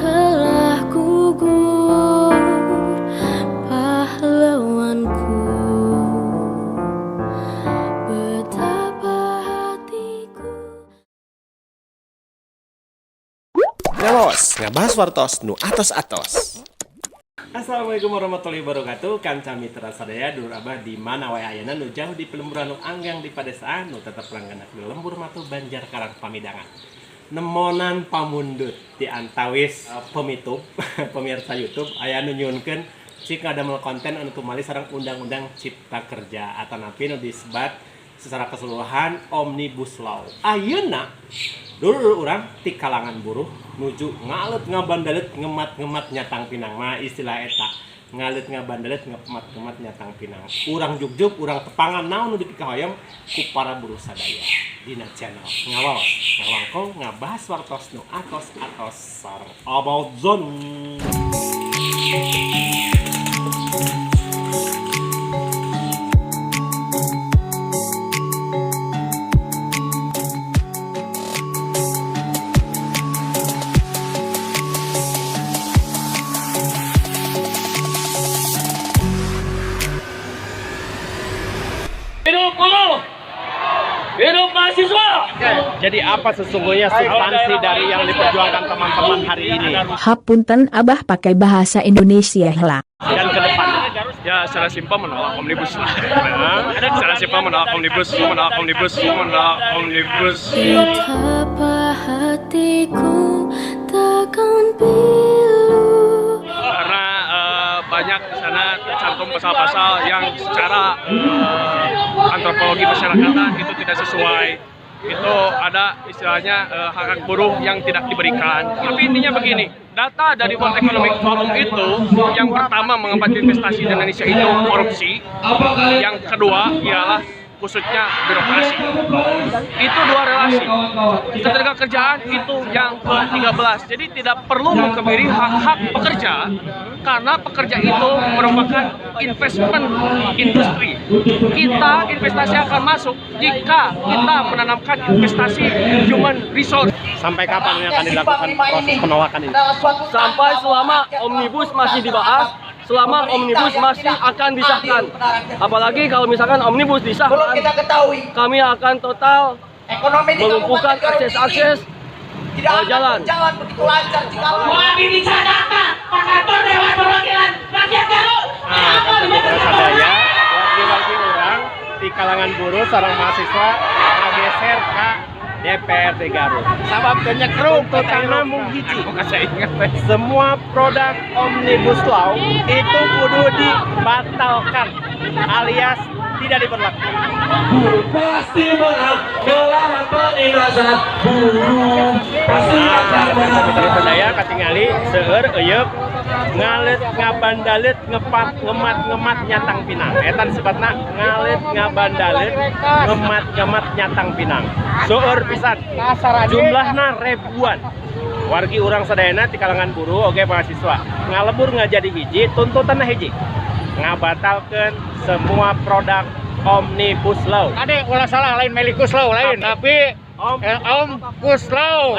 Telah gugur pahlawanku, betapa hatiku. Ngalos, ngabahas wartos nu atos-atos. Assalamualaikum warahmatullahi wabarakatuh. Kanca mitra sadaya dulur abah di mana wae ayeuna nu jauh di pelemburan nu anggang di padesaan nu tetep langganak di lembur matu Banjar Karang Pamidangan. Nemonan pamundut di antawis pemitub pemirsa YouTube aya nu nyuunkeun cik ngadamel konten anu tumali sareng undang-undang cipta kerja atanapi nu disebat secara keseluruhan Omnibus Law. Ayeuna dulur urang ti kalangan buruh nuju ngalet ngabandalet ngemat-ngemat nyatang pinang mah istilah eta ngalet ngabandalet ngemat-ngemat nyatang pinang urang jugjug urang tepangan naon nu dipikahoyong ku para buruh sadaya dina channel ngawaos ngawangkong ngabahas wartos nu atos-atos sareng About Zone. Hidup buruh! Hidup mahasiswa! Jadi apa sesungguhnya substansi dari yang diperjuangkan teman-teman hari ini Hapunten Abah pakai bahasa Indonesia heula. dan ke depan? Ya, secara simpel menolak omnibus. Secara simpel menolak omnibus. Betapa hatiku takkan pilu. Karena banyak di sana tercantum pasal-pasal yang secara antropologi masyarakatan itu tidak sesuai. Itu ada istilahnya hak buruh yang tidak diberikan. Tapi intinya begini, data dari World Economic Forum itu yang pertama mengangkat investasi di Indonesia itu korupsi, yang kedua ialah khususnya birokrasi. Itu dua relasi. Ketenaga kerjaan itu yang ke-13. Jadi tidak perlu mengkebiri hak-hak pekerja karena pekerja itu merupakan investment industri. Kita investasi akan masuk jika kita menanamkan investasi human resource. Sampai kapan ini akan dilakukan proses penolakan ini? Sampai selama omnibus masih dibahas, selama omnibus masih akan disahkan. Apalagi kalau misalkan omnibus disahkan, kami akan total melumpuhkan akses-akses jalan. Jalan begitu lancar jika Kami bicarakan Pak Kantor Dewan Perwakilan Rakyat Garut. Mitra sadaya, wargi-wargi orang di kalangan buruh sareng mahasiswa ngageser ka DPRD Garut. Sabab nyekrung tutana mung hiji. Semua produk Omnibus Law itu kudu dibatalkan alias tidak diberlakukan. Pasti menang melawan penindasan buruh. Pasti akan menang. Mitra sadaya katingali seueur euyeup ngalet ngabandalet ngemat nyatang pinang. Eta disebutna ngalet ngabandalet ngemat nyatang pinang. Seueur pisan. Jumlahna ribuan. Wargi urang sadayana di kalangan buruh oge mahasiswa. Ngalebur ngajadi hiji, tuntutanna hiji. Ngabatalkeun semua produk Omnibus Law. Ade ulah salah lain Melikus Law lain tapi Omnibus Law.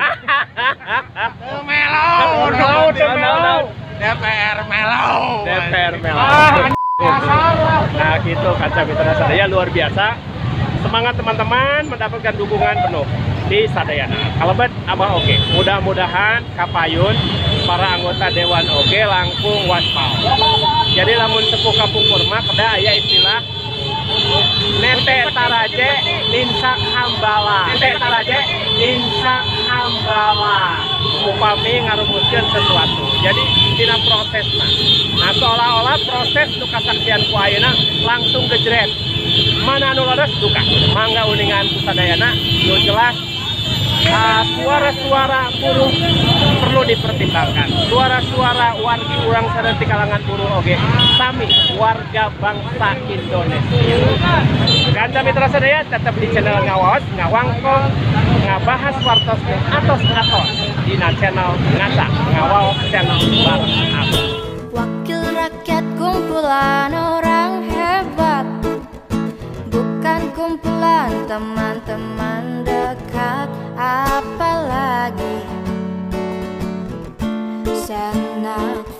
Melo. DPR Melo. Nah gitu kaca mitra sadaya luar biasa. Semangat teman-teman mendapatkan dukungan penuh di Sadayana. Kalebet abah oke. Mudah-mudahan kapayun para anggota dewan oke langkung waspal. Jadi lamun sepuh kampung kurma kada aya istilah nete taraje ninsak hambala. Upami ngarumuskeun sesuatu. Jadi dina prosesna. Nah seolah-olah proses nu kasaksian ku ayeuna langsung gejret. Mana anu leres duka. Mangga uningan ku sadayana nu jelas suara-suara buruh perlu dipertimbangkan. Suara-suara wargi urang sareng ti kalangan buruh oge sami warga bangsa Indonesia. Kanca mitra sadaya tetap di channel Ngawaos Ngawangkong ngabahas wartos atos-atos di channel Ngasa Ngawaos channel Bang Abang. Wakil rakyat kumpulan orang hebat, bukan kumpulan teman-teman dekat, apalagi sanak